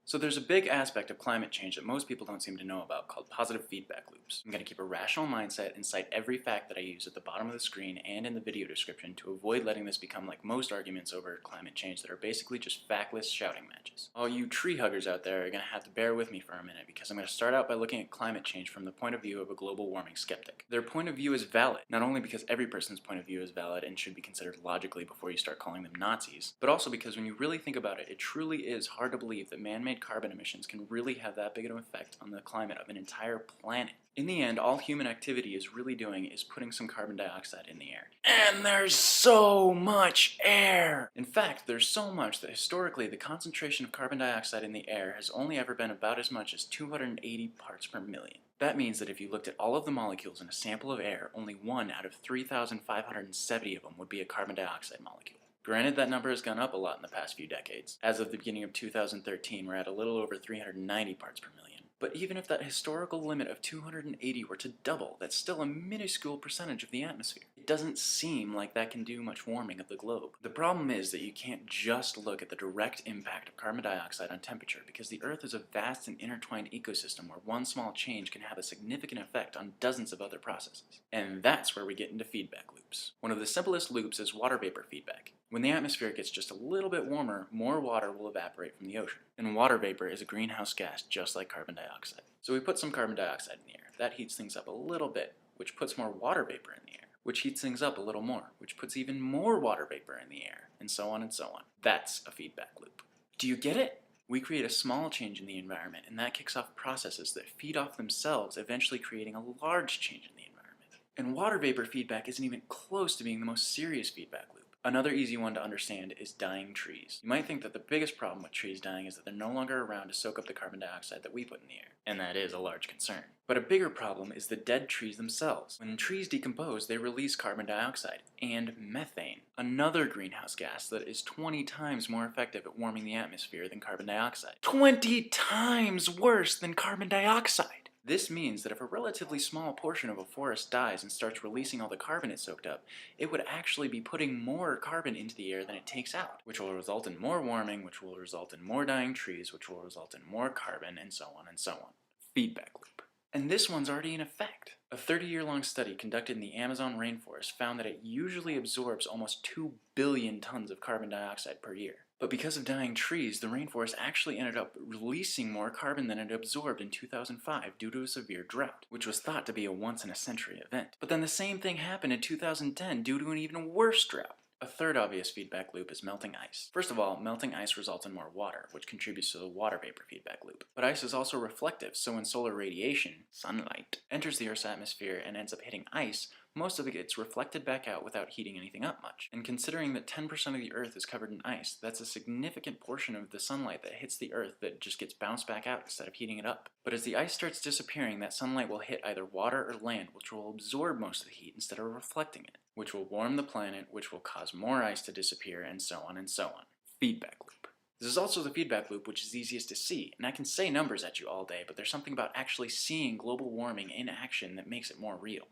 So there's a big aspect of climate change that most people don't seem to know about called positive feedback loops. I'm going to keep a rational mindset and cite every fact that I use at the bottom of the screen and in the video description to avoid letting this become like most arguments over climate change that are basically just factless shouting matches. All you tree huggers out there are going to have to bear with me for a minute because I'm going to start out by looking at climate change from the point of view of a global warming skeptic. Their point of view is valid, not only because every person's point of view is valid and should be considered logically before you start calling them Nazis, but also because when you really think about it, it truly is hard to believe that man-made carbon emissions can really have that big of an effect on the climate of an entire planet. In the end, all human activity is really doing is putting some carbon dioxide in the air. And there's so much air! In fact, there's so much that historically the concentration of carbon dioxide in the air has only ever been about as much as 280 parts per million. That means that if you looked at all of the molecules in a sample of air, only 1 out of 3,570 of them would be a carbon dioxide molecule. Granted, that number has gone up a lot in the past few decades. As of the beginning of 2013, we're at a little over 390 parts per million. But even if that historical limit of 280 were to double, that's still a minuscule percentage of the atmosphere. It doesn't seem like that can do much warming of the globe. The problem is that you can't just look at the direct impact of carbon dioxide on temperature because the Earth is a vast and intertwined ecosystem where one small change can have a significant effect on dozens of other processes. And that's where we get into feedback loops. One of the simplest loops is water vapor feedback. When the atmosphere gets just a little bit warmer, more water will evaporate from the ocean. And water vapor is a greenhouse gas just like carbon dioxide. So we put some carbon dioxide in the air. That heats things up a little bit, which puts more water vapor in the air, which heats things up a little more, which puts even more water vapor in the air, and so on and so on. That's a feedback loop. Do you get it? We create a small change in the environment, and that kicks off processes that feed off themselves, eventually creating a large change in the environment. And water vapor feedback isn't even close to being the most serious feedback loop. Another easy one to understand is dying trees. You might think that the biggest problem with trees dying is that they're no longer around to soak up the carbon dioxide that we put in the air, and that is a large concern. But a bigger problem is the dead trees themselves. When trees decompose, they release carbon dioxide and methane, another greenhouse gas that is 20 times more effective at warming the atmosphere than carbon dioxide. 20 times worse than carbon dioxide! This means that if a relatively small portion of a forest dies and starts releasing all the carbon it soaked up, it would actually be putting more carbon into the air than it takes out, which will result in more warming, which will result in more dying trees, which will result in more carbon, and so on and so on. Feedback loop. And this one's already in effect. A 30-year-long study conducted in the Amazon rainforest found that it usually absorbs almost 2 billion tons of carbon dioxide per year. But because of dying trees, the rainforest actually ended up releasing more carbon than it absorbed in 2005 due to a severe drought, which was thought to be a once-in-a-century event. But then the same thing happened in 2010 due to an even worse drought. A third obvious feedback loop is melting ice. First of all, melting ice results in more water, which contributes to the water vapor feedback loop. But ice is also reflective, so when solar radiation, sunlight, enters the Earth's atmosphere and ends up hitting ice, most of it gets reflected back out without heating anything up much. And considering that 10% of the Earth is covered in ice, that's a significant portion of the sunlight that hits the Earth that just gets bounced back out instead of heating it up. But as the ice starts disappearing, that sunlight will hit either water or land, which will absorb most of the heat instead of reflecting it, which will warm the planet, which will cause more ice to disappear, and so on and so on. Feedback loop. This is also the feedback loop which is easiest to see, and I can say numbers at you all day, but there's something about actually seeing global warming in action that makes it more real.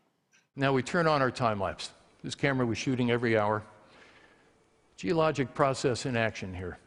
Now we turn on our time lapse. This camera was shooting every hour. Geologic process in action here.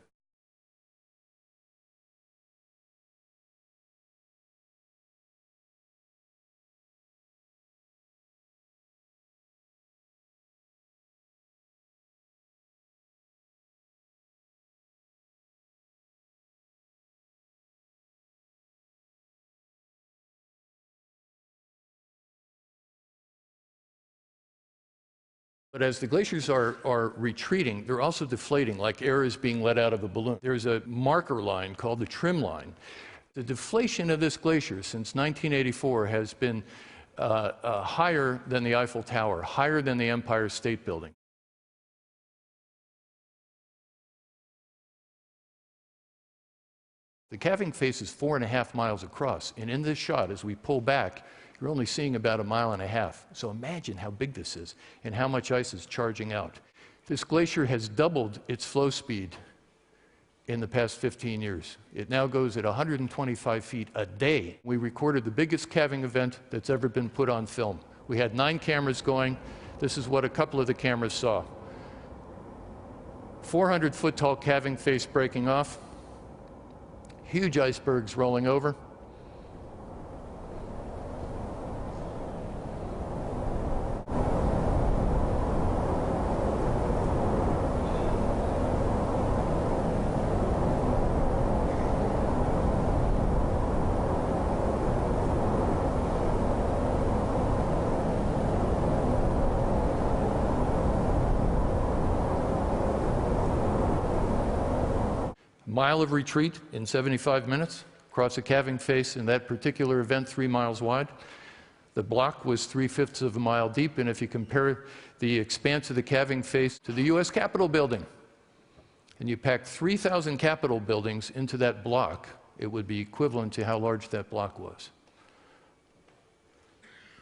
But as the glaciers are retreating, they're also deflating, like air is being let out of a balloon. There's a marker line called the trim line. The deflation of this glacier since 1984 has been higher than the Eiffel Tower, higher than the Empire State Building. The calving face is 4.5 miles across, and in this shot, as we pull back, you're only seeing about 1.5 miles. So imagine how big this is and how much ice is charging out. This glacier has doubled its flow speed in the past 15 years. It now goes at 125 feet a day. We recorded the biggest calving event that's ever been put on film. We had 9 cameras going. This is what a couple of the cameras saw. 400-foot tall calving face breaking off. huge icebergs rolling over. Mile of retreat in 75 minutes across a calving face in that particular event 3 miles wide. The block was 3/5 of a mile deep, and if you compare the expanse of the calving face to the U.S. Capitol building, and you pack 3,000 Capitol buildings into that block, it would be equivalent to how large that block was.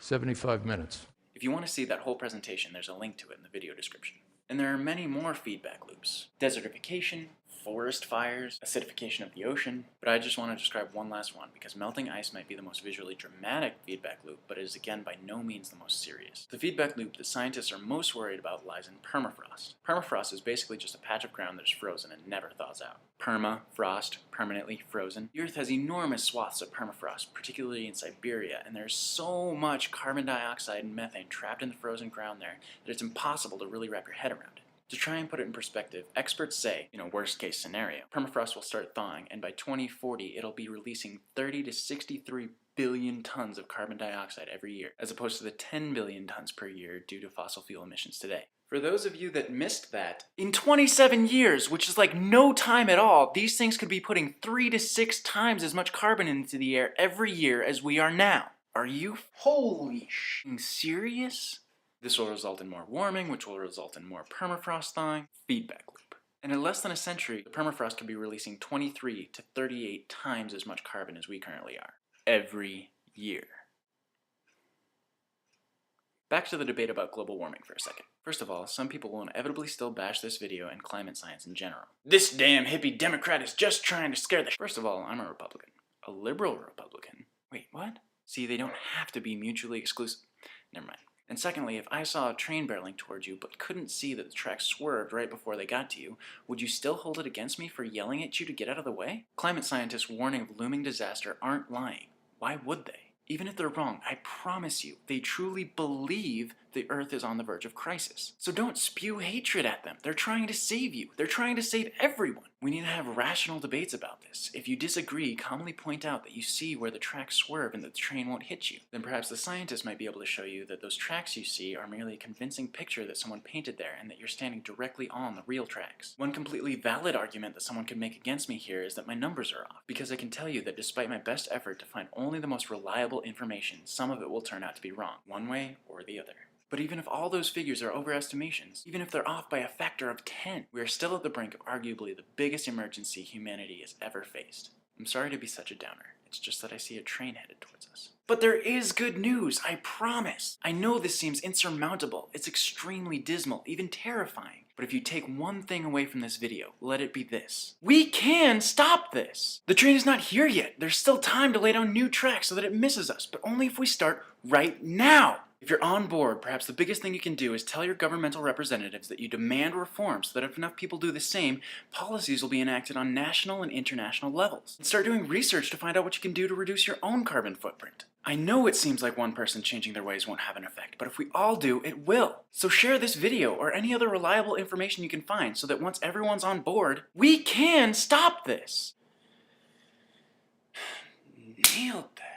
75 minutes. If you want to see that whole presentation, there's a link to it in the video description. And there are many more feedback loops. Desertification, forest fires, acidification of the ocean, but I just want to describe one last one because melting ice might be the most visually dramatic feedback loop, but it is again by no means the most serious. The feedback loop that scientists are most worried about lies in permafrost. Permafrost is basically just a patch of ground that is frozen and never thaws out. Permafrost, permanently frozen. The Earth has enormous swaths of permafrost, particularly in Siberia, and there's so much carbon dioxide and methane trapped in the frozen ground there that it's impossible to really wrap your head around it. To try and put it in perspective, experts say, worst case scenario, permafrost will start thawing, and by 2040 it'll be releasing 30 to 63 billion tons of carbon dioxide every year, as opposed to the 10 billion tons per year due to fossil fuel emissions today. For those of you that missed that, in 27 years, which is like no time at all, these things could be putting 3 to 6 times as much carbon into the air every year as we are now. Are you serious? This will result in more warming, which will result in more permafrost thawing. Feedback loop. And in less than a century, the permafrost could be releasing 23 to 38 times as much carbon as we currently are. Every year. Back to the debate about global warming for a second. First of all, some people will inevitably still bash this video and climate science in general. This damn hippie Democrat is just trying to scare the First of all, I'm a Republican. A liberal Republican? Wait, what? See, they don't have to be mutually exclusive. Never mind. And secondly, if I saw a train barreling towards you but couldn't see that the tracks swerved right before they got to you, would you still hold it against me for yelling at you to get out of the way? Climate scientists warning of looming disaster aren't lying. Why would they? Even if they're wrong, I promise you, they truly believe the Earth is on the verge of crisis. So don't spew hatred at them. They're trying to save you. They're trying to save everyone. We need to have rational debates about this. If you disagree, calmly point out that you see where the tracks swerve and that the train won't hit you. Then perhaps the scientists might be able to show you that those tracks you see are merely a convincing picture that someone painted there and that you're standing directly on the real tracks. One completely valid argument that someone could make against me here is that my numbers are off, because I can tell you that despite my best effort to find only the most reliable information, some of it will turn out to be wrong, one way or the other. But even if all those figures are overestimations, even if they're off by a factor of 10, we are still at the brink of arguably the biggest emergency humanity has ever faced. I'm sorry to be such a downer. It's just that I see a train headed towards us. But there is good news, I promise! I know this seems insurmountable. It's extremely dismal, even terrifying. But if you take one thing away from this video, let it be this. We can stop this! The train is not here yet. There's still time to lay down new tracks so that it misses us, but only if we start right now! If you're on board, perhaps the biggest thing you can do is tell your governmental representatives that you demand reform so that if enough people do the same, policies will be enacted on national and international levels. And start doing research to find out what you can do to reduce your own carbon footprint. I know it seems like one person changing their ways won't have an effect, but if we all do, it will. So share this video or any other reliable information you can find so that once everyone's on board, we can stop this! Nailed that.